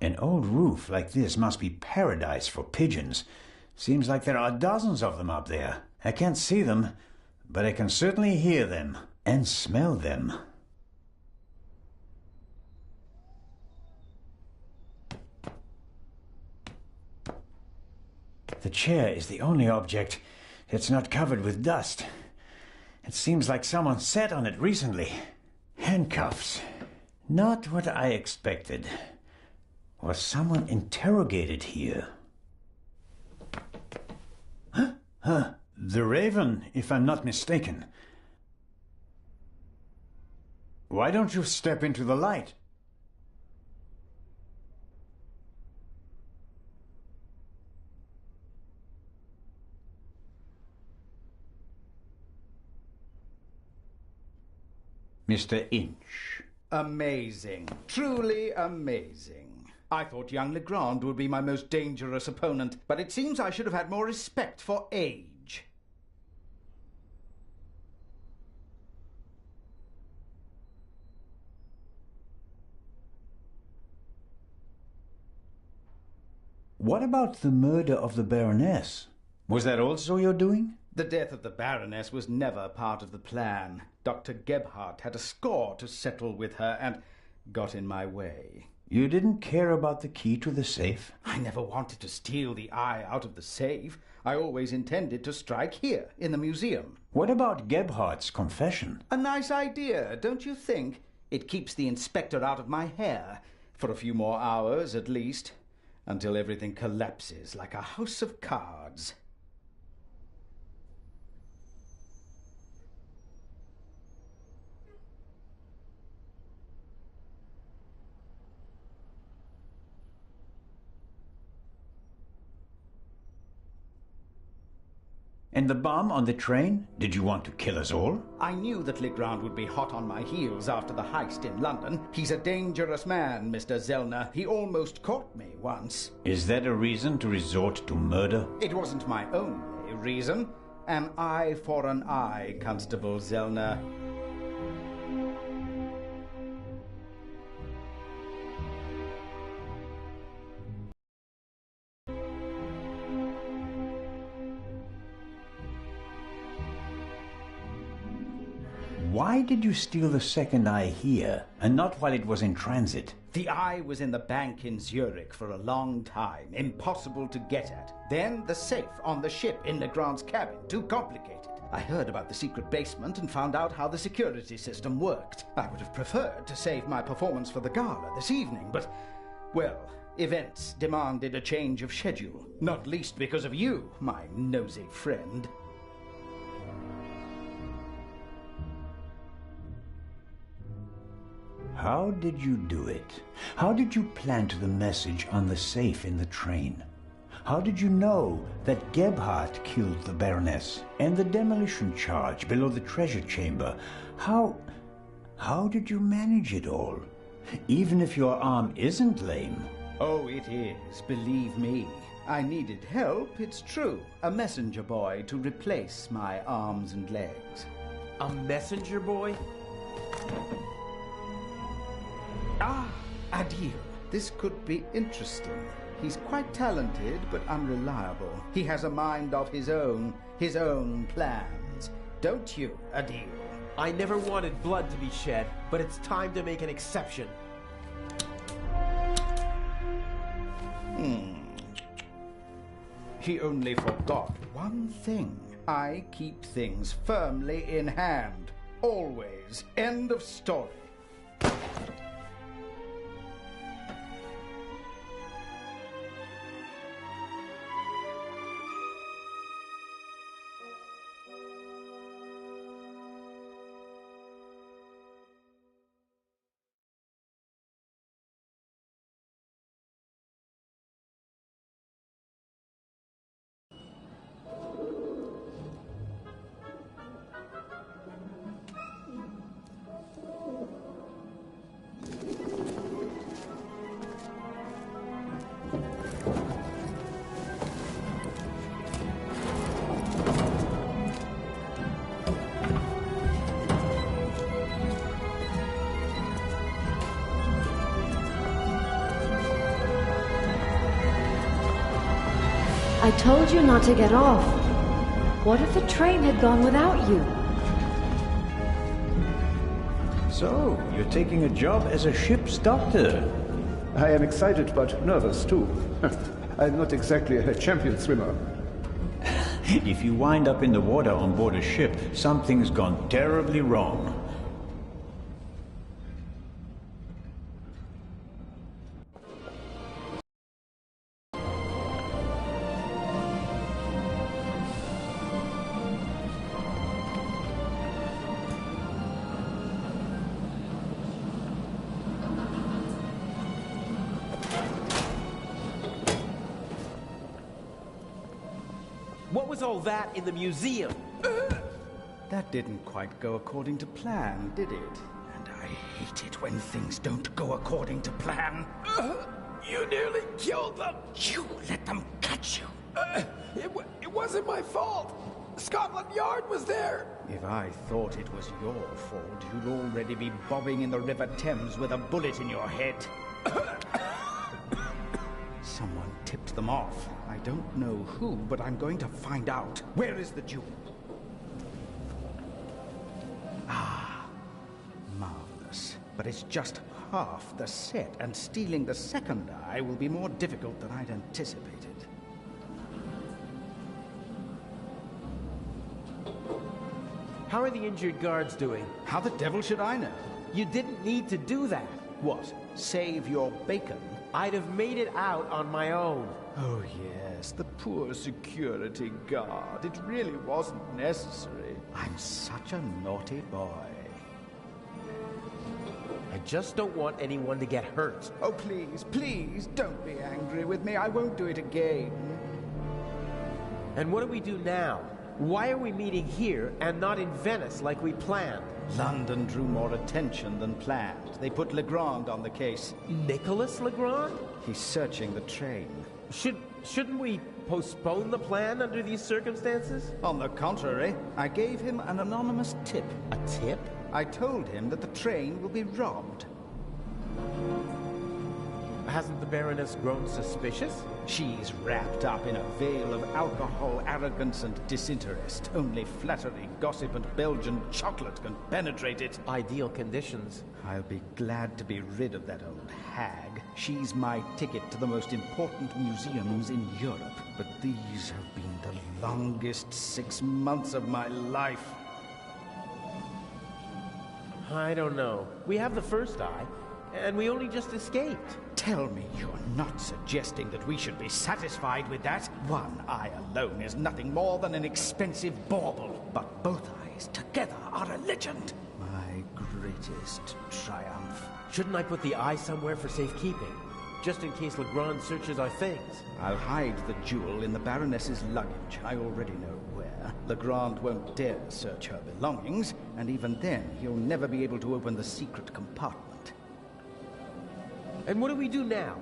An old roof like this must be paradise for pigeons. Seems like there are dozens of them up there. I can't see them, but I can certainly hear them and smell them. The chair is the only object that's not covered with dust. It seems like someone sat on it recently. Handcuffs. Not what I expected. Was someone interrogated here? Huh? The Raven, if I'm not mistaken. Why don't you step into the light? Mr. Inch. Amazing. Truly amazing. I thought young Legrand would be my most dangerous opponent, but it seems I should have had more respect for age. What about the murder of the Baroness? Was that also your doing? The death of the Baroness was never part of the plan. Dr. Gebhardt had a score to settle with her and got in my way. You didn't care about the key to the safe? I never wanted to steal the eye out of the safe. I always intended to strike here, in the museum. What about Gebhardt's confession? A nice idea, don't you think? It keeps the inspector out of my hair, for a few more hours at least, until everything collapses like a house of cards. And the bomb on the train? Did you want to kill us all? I knew that Legrand would be hot on my heels after the heist in London. He's a dangerous man, Mr. Zellner. He almost caught me once. Is that a reason to resort to murder? It wasn't my only reason. An eye for an eye, Constable Zellner. Why did you steal the second eye here, and not while it was in transit? The eye was in the bank in Zurich for a long time, impossible to get at. Then the safe on the ship in Legrand's cabin, too complicated. I heard about the secret basement and found out how the security system worked. I would have preferred to save my performance for the gala this evening, but, well, events demanded a change of schedule. Not least because of you, my nosy friend. How did you do it? How did you plant the message on the safe in the train? How did you know that Gebhardt killed the Baroness and the demolition charge below the treasure chamber? How did you manage it all? Even if your arm isn't lame. Oh, it is, believe me. I needed help, it's true. A messenger boy to replace my arms and legs. A messenger boy? Ah, Adil. This could be interesting. He's quite talented, but unreliable. He has a mind of his own plans. Don't you, Adil? I never wanted blood to be shed, but it's time to make an exception. He only forgot one thing. I keep things firmly in hand. Always. End of story. I told you not to get off. What if the train had gone without you? So, you're taking a job as a ship's doctor. I am excited but nervous too. I'm not exactly a champion swimmer. If you wind up in the water on board a ship, something's gone terribly wrong. What was all that in the museum? That didn't quite go according to plan, did it? And I hate it when things don't go according to plan. You nearly killed them! You let them catch you! It wasn't my fault! Scotland Yard was there! If I thought it was your fault, you'd already be bobbing in the River Thames with a bullet in your head. Someone tipped them off. I don't know who, but I'm going to find out. Where is the jewel? Ah, marvelous. But it's just half the set, and stealing the second eye will be more difficult than I'd anticipated. How are the injured guards doing? How the devil should I know? You didn't need to do that. What? Save your bacon? I'd have made it out on my own. Oh yes, the poor security guard. It really wasn't necessary. I'm such a naughty boy. I just don't want anyone to get hurt. Oh please, please, don't be angry with me. I won't do it again. And what do we do now? Why are we meeting here and not in Venice like we planned? London drew more attention than planned. They put Legrand on the case. Nicholas Legrand? He's searching the train. Shouldn't we postpone the plan under these circumstances? On the contrary, I gave him an anonymous tip. A tip? I told him that the train will be robbed. Hasn't the Baroness grown suspicious? She's wrapped up in a veil of alcohol, arrogance, and disinterest. Only flattery, gossip, and Belgian chocolate can penetrate it. Ideal conditions. I'll be glad to be rid of that old hag. She's my ticket to the most important museums in Europe. But these have been the longest 6 months of my life. I don't know. We have the first eye, and we only just escaped. Tell me you're not suggesting that we should be satisfied with that? One eye alone is nothing more than an expensive bauble, but both eyes together are a legend. My greatest triumph. Shouldn't I put the eye somewhere for safekeeping? Just in case Legrand searches our things. I'll hide the jewel in the Baroness's luggage. I already know where. Legrand won't dare search her belongings, and even then, he'll never be able to open the secret compartment. And what do we do now?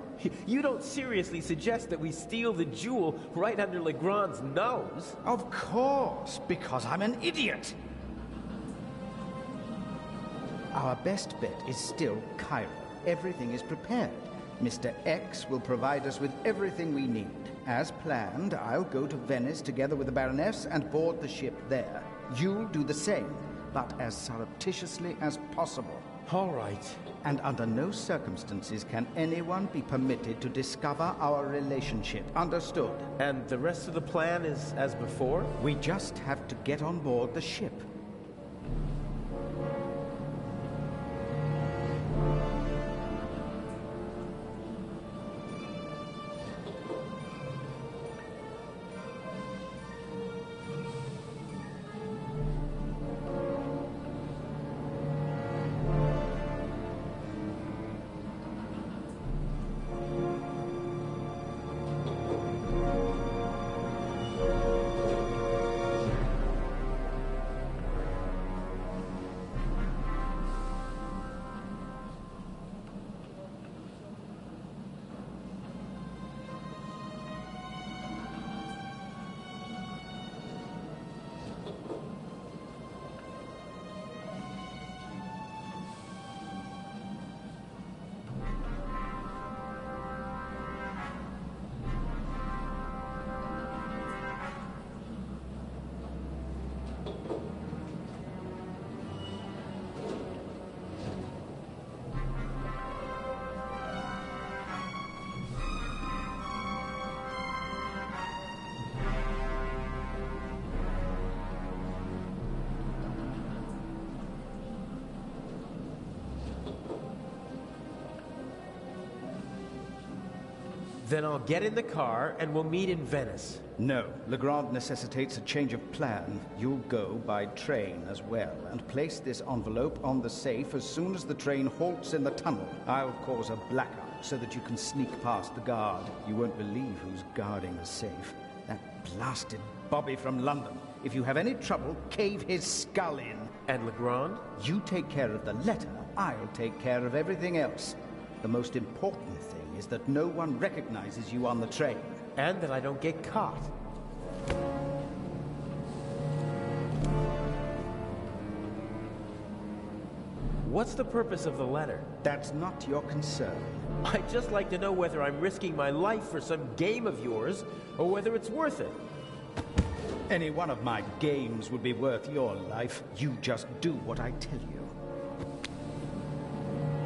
You don't seriously suggest that we steal the jewel right under Legrand's nose? Of course, because I'm an idiot. Our best bet is still Cairo. Everything is prepared. Mr. X will provide us with everything we need. As planned, I'll go to Venice together with the Baroness and board the ship there. You'll do the same, but as surreptitiously as possible. All right. And under no circumstances can anyone be permitted to discover our relationship. Understood? And the rest of the plan is as before? We just have to get on board the ship. Then I'll get in the car and we'll meet in Venice. No, Legrand necessitates a change of plan. You'll go by train as well, and place this envelope on the safe as soon as the train halts in the tunnel. I'll cause a blackout so that you can sneak past the guard. You won't believe who's guarding the safe. That blasted Bobby from London. If you have any trouble, cave his skull in. And Legrand? You take care of the letter, I'll take care of everything else. The most important thing is that no one recognizes you on the train. And that I don't get caught. What's the purpose of the letter? That's not your concern. I'd just like to know whether I'm risking my life for some game of yours, or whether it's worth it. Any one of my games would be worth your life. You just do what I tell you.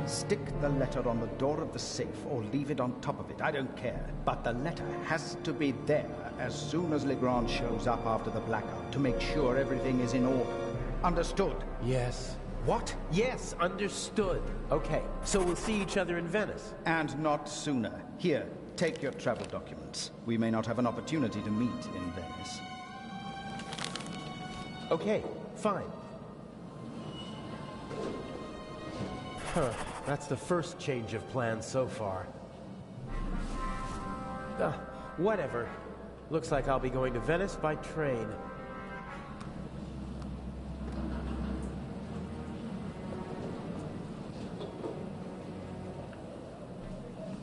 Stick the letter on the door of the safe or leave it on top of it. I don't care. But the letter has to be there as soon as Legrand shows up after the blackout to make sure everything is in order. Understood? Yes. What? Yes, understood. Okay, so we'll see each other in Venice. And not sooner. Here, take your travel documents. We may not have an opportunity to meet in Venice. Okay, fine. Huh, that's the first change of plans so far. Whatever. Looks like I'll be going to Venice by train.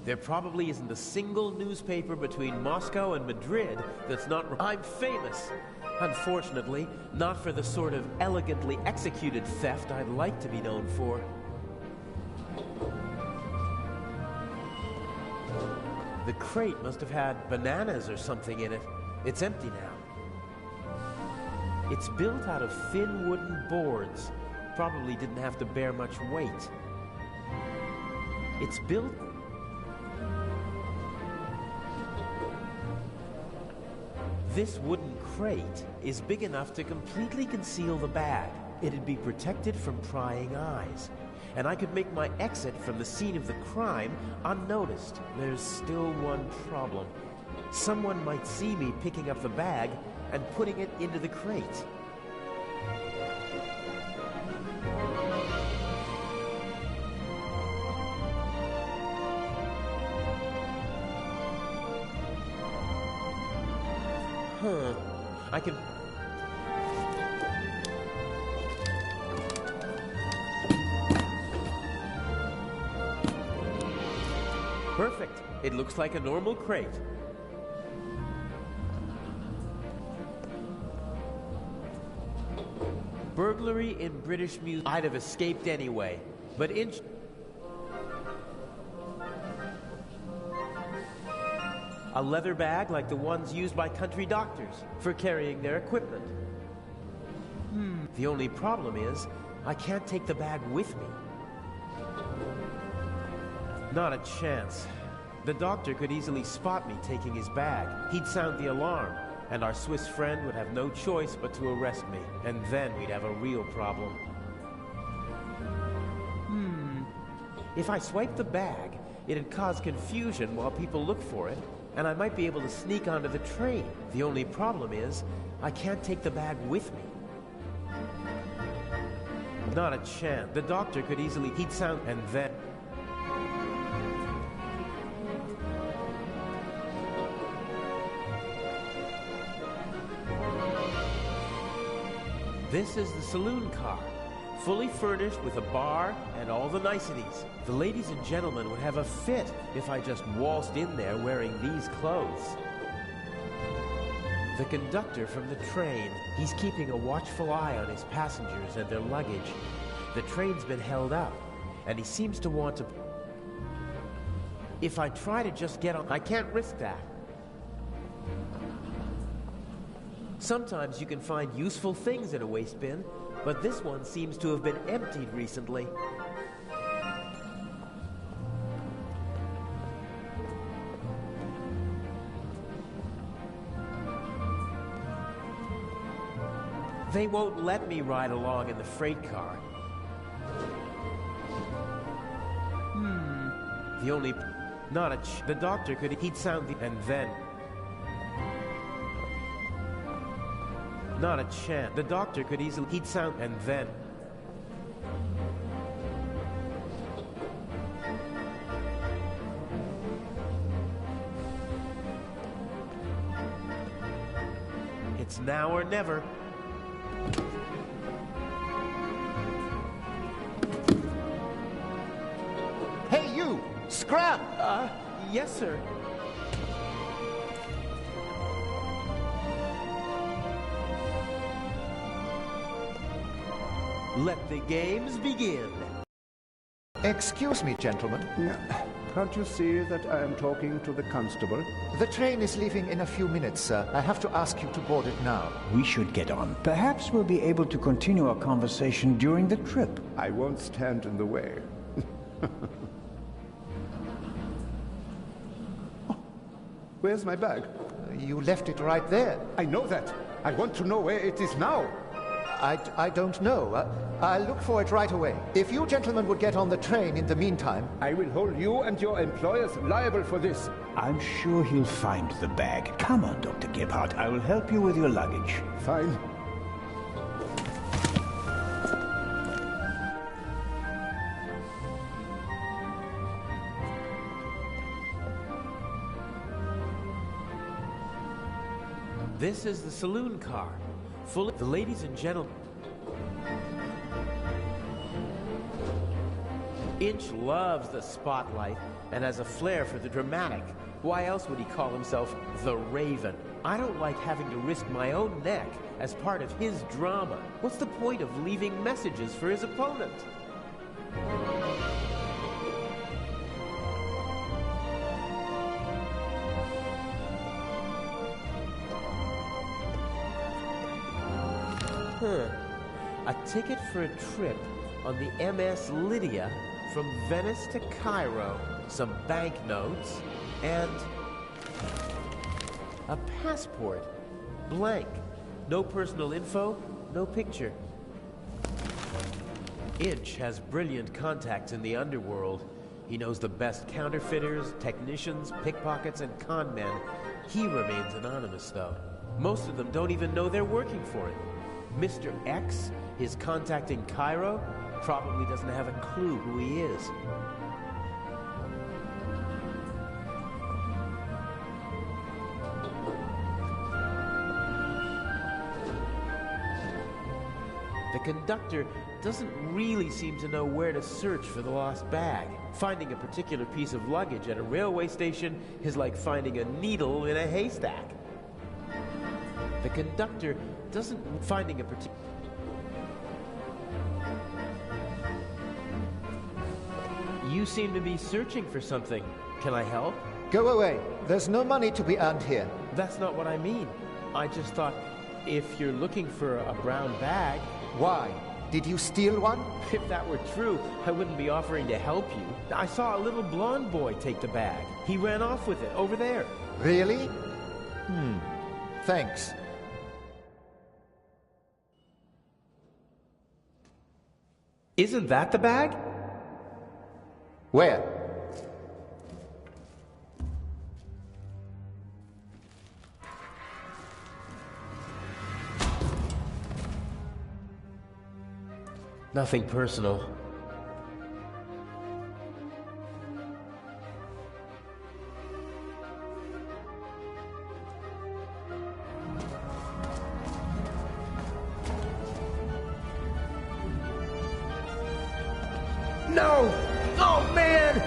There probably isn't a single newspaper between Moscow and Madrid that's not... I'm famous! Unfortunately, not for the sort of elegantly executed theft I'd like to be known for. The crate must have had bananas or something in it. It's empty now. It's built out of thin wooden boards. Probably didn't have to bear much weight. It's built... This wooden crate is big enough to completely conceal the bag. It'd be protected from prying eyes. And I could make my exit from the scene of the crime unnoticed. There's still one problem. Someone might see me picking up the bag and putting it into the crate. Huh. I can... Perfect. It looks like a normal crate. Burglary in British Museum. I'd have escaped anyway. But a leather bag like the ones used by country doctors for carrying their equipment. The only problem is, I can't take the bag with me. Not a chance. The doctor could easily spot me taking his bag. He'd sound the alarm, and our Swiss friend would have no choice but to arrest me. And then we'd have a real problem. If I swiped the bag, it'd cause confusion while people look for it, and I might be able to sneak onto the train. The only problem is, I can't take the bag with me. Not a chance. The doctor could easily... He'd sound... And then... This is the saloon car, fully furnished with a bar and all the niceties. The ladies and gentlemen would have a fit if I just waltzed in there wearing these clothes. The conductor from the train, he's keeping a watchful eye on his passengers and their luggage. The train's been held up, and he seems to want to... If I try to just get on, I can't risk that. Sometimes you can find useful things in a waste bin, but this one seems to have been emptied recently. They won't let me ride along in the freight car. The only... Not the doctor could... He'd sound the... And then... Not a chance. The doctor could easily... He'd sound... And then... It's now or never. Hey, you! Scram! Yes, sir. Let the games begin. Excuse me, gentlemen. Can't you see that I am talking to the constable? The train is leaving in a few minutes, sir. I have to ask you to board it now. We should get on. Perhaps we'll be able to continue our conversation during the trip. I won't stand in the way. Oh, where's my bag? You left it right there. I know that. I want to know where it is now. I don't know. I'll look for it right away. If you gentlemen would get on the train in the meantime... I will hold you and your employers liable for this. I'm sure he'll find the bag. Come on, Dr. Gebhardt. I will help you with your luggage. Fine. This is the saloon car. Full of the ladies and gentlemen. Inch loves the spotlight and has a flair for the dramatic. Why else would he call himself the Raven? I don't like having to risk my own neck as part of his drama. What's the point of leaving messages for his opponent? A ticket for a trip on the MS Lydia from Venice to Cairo, some banknotes, and a passport. Blank. No personal info, no picture. Inch has brilliant contacts in the underworld. He knows the best counterfeiters, technicians, pickpockets, and con men. He remains anonymous, though. Most of them don't even know they're working for him. Mr. X, his contact in Cairo, probably doesn't have a clue who he is. The conductor doesn't really seem to know where to search for the lost bag. Finding a particular piece of luggage at a railway station is like finding a needle in a haystack. The conductor doesn't finding a particular... You seem to be searching for something. Can I help? Go away. There's no money to be earned here. That's not what I mean. I just thought, if you're looking for a brown bag... Why? Did you steal one? If that were true, I wouldn't be offering to help you. I saw a little blonde boy take the bag. He ran off with it, over there. Really? Thanks. Isn't that the bag? Where? Nothing personal. No! Oh, man!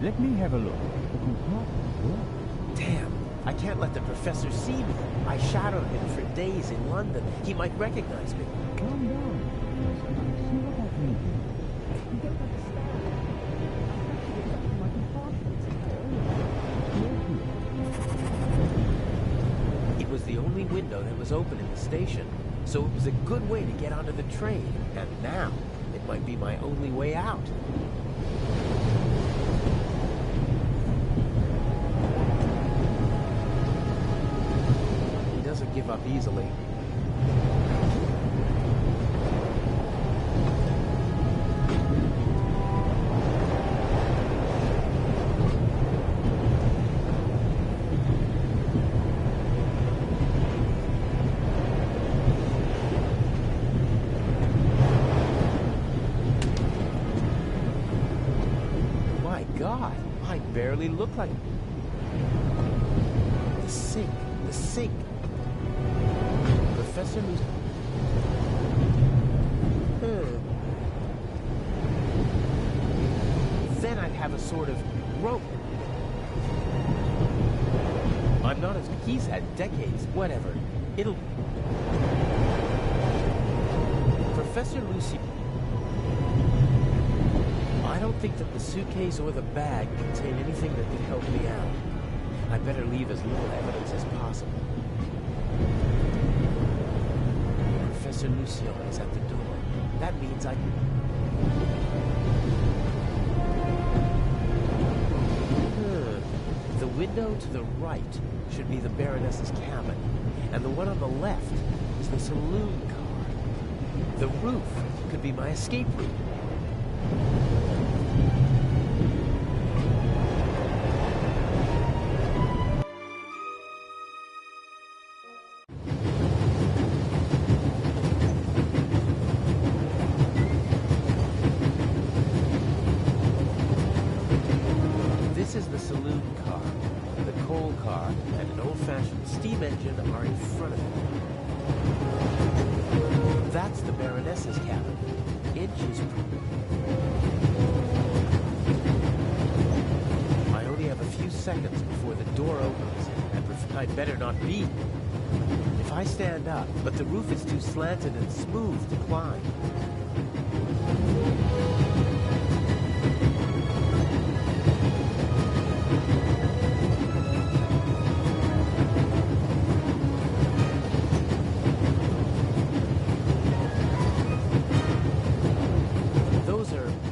Let me have a look. Damn, I can't let the professor see me. I shadowed him for days in London. He might recognize me. Calm down. It was the only window that was open in the station, so it was a good way to get onto the train. And now, it might be my only way out. He doesn't give up easily. God, I barely look like... The sink, the sink. Professor Lucy... Then I'd have a sort of rope. I'm not as... He's had decades, whatever. It'll... Professor Lucy... I don't think that the suitcase or the bag contain anything that could help me out. I'd better leave as little evidence as possible. Professor Lucien is at the door. That means I... The window to the right should be the Baroness's cabin, and the one on the left is the saloon car. The roof could be my escape route. This is the saloon car. The coal car and an old-fashioned steam engine are in front of it. That's the Baroness's cabin. Inches. I only have a few seconds before the door opens, and I'd better not be. If I stand up, but the roof is too slanted and smooth to climb.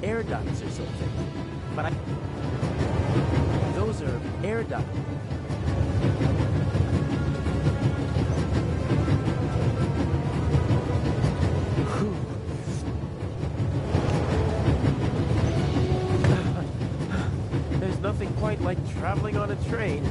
Air ducts or something. But those are air ducts. There's nothing quite like traveling on a train.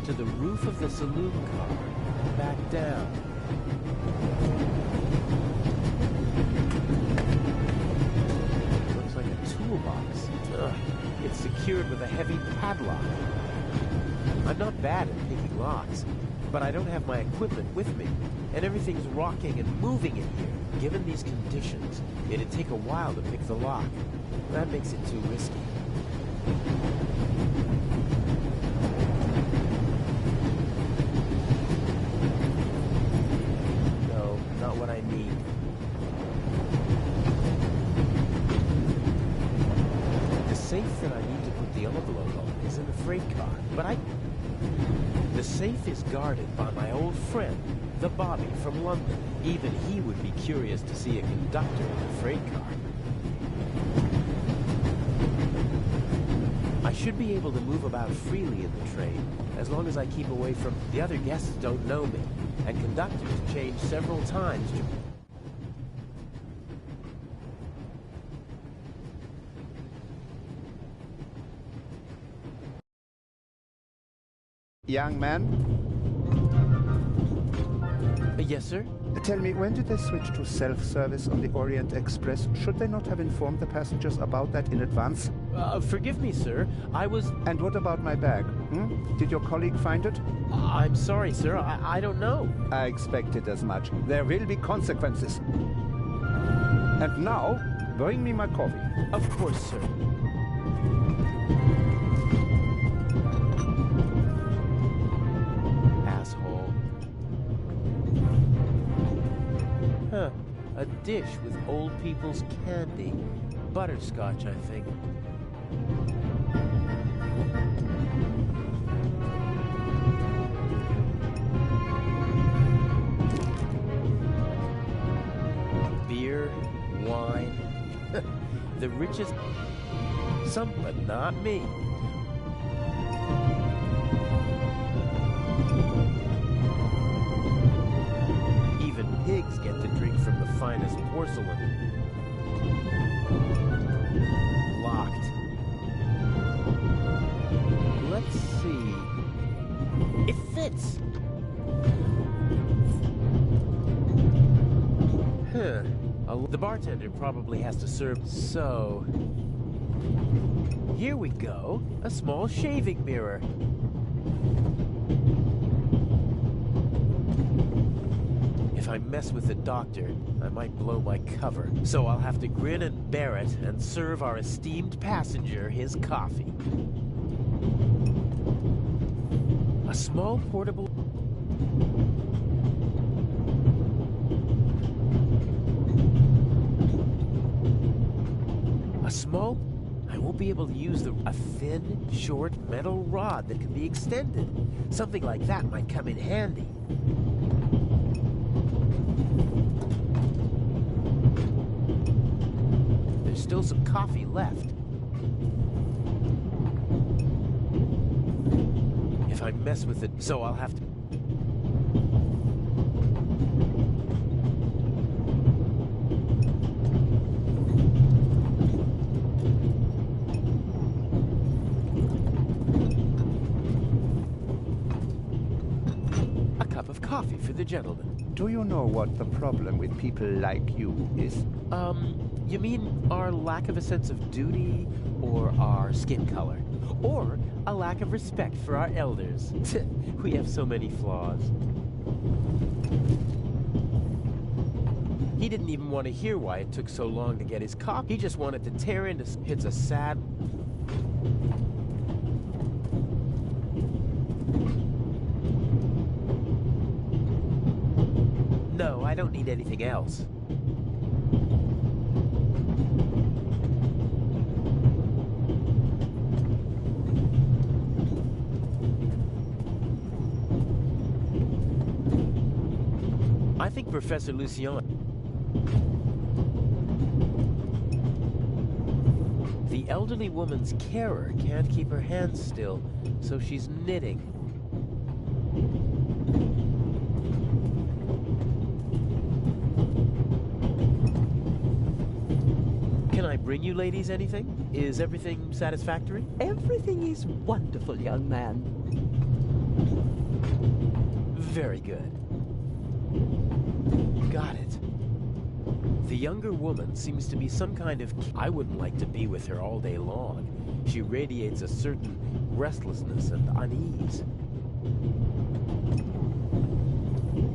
To the roof of the saloon car, back down. Looks like a toolbox. Ugh. It's secured with a heavy padlock. I'm not bad at picking locks, but I don't have my equipment with me, and everything's rocking and moving in here. Given these conditions, it'd take a while to pick the lock. That makes it too risky. What I need. The safe that I need to put the envelope on is in the freight car, but the safe is guarded by my old friend, the Bobby from London. Even he would be curious to see a conductor in a freight car. I should be able to move about freely in the train, as long as I keep away from... The other guests don't know me, and conductors change several times. Young man? Yes, sir? Tell me, when did they switch to self-service on the Orient Express? Should they not have informed the passengers about that in advance? Forgive me, sir. I was... And what about my bag? Did your colleague find it? I'm sorry, sir. I don't know. I expected as much. There will be consequences. And now, bring me my coffee. Of course, sir. Asshole. Huh. A dish with old people's candy. Butterscotch, I think. Beer, wine. The richest... Some, but not me. Even pigs get to drink from the finest porcelain. Locked. Let's see. It fits! Huh. The bartender probably has to serve, so... Here we go. A small shaving mirror. If I mess with the doctor, I might blow my cover. So I'll have to grin and bear it and serve our esteemed passenger his coffee. A small portable... A small... I won't be able to use a thin, short metal rod that can be extended. Something like that might come in handy. There's still some coffee left. If I mess with it, so I'll have to... Coffee for the gentleman. Do you know what the problem with people like you is? You mean our lack of a sense of duty, or our skin color, or a lack of respect for our elders? We have so many flaws. He didn't even want to hear why it took so long to get his coffee. He just wanted to tear into... It's a sad... No, I don't need anything else. I think Professor Lucien... The elderly woman's carer can't keep her hands still, so she's knitting. Bring you ladies anything? Is everything satisfactory? Everything is wonderful, young man. Very good. Got it. The younger woman seems to be some kind of... I wouldn't like to be with her all day long. She radiates a certain restlessness and unease.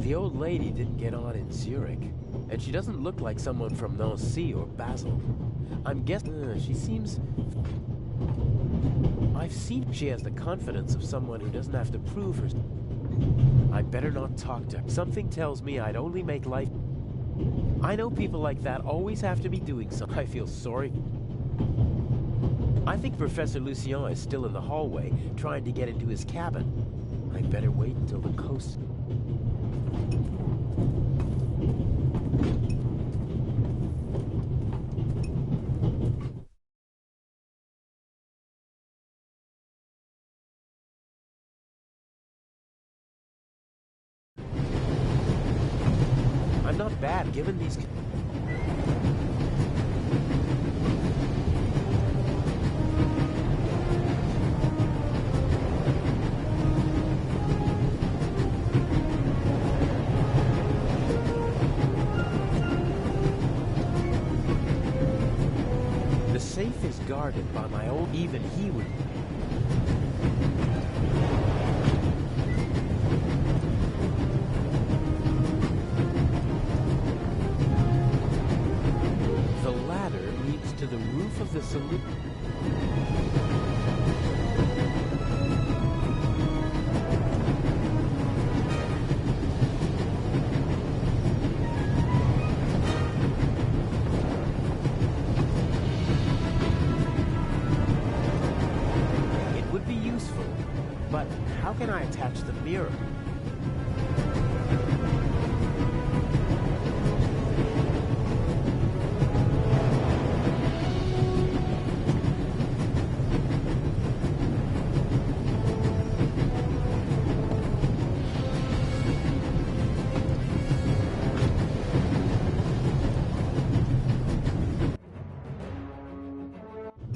The old lady didn't get on in Zurich, and she doesn't look like someone from Nancy or Basel. I'm guessing she seems... I've seen she has the confidence of someone who doesn't have to prove herself. I better not talk to her. Something tells me I'd only make life... I know people like that always have to be doing something. I feel sorry. I think Professor Lucien is still in the hallway, trying to get into his cabin. I'd better wait until the coast... I'm not bad, given these... safe is guarded by my old... Even he would... The ladder leads to the roof of the saloon. But how can I attach the mirror?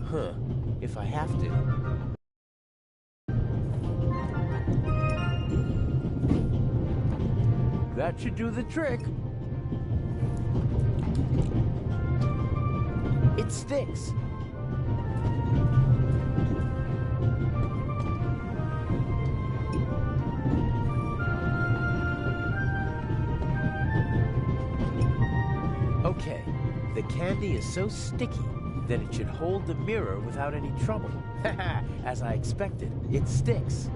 Huh, if I have to. That should do the trick. It sticks. Okay, the candy is so sticky that it should hold the mirror without any trouble. As I expected, it sticks.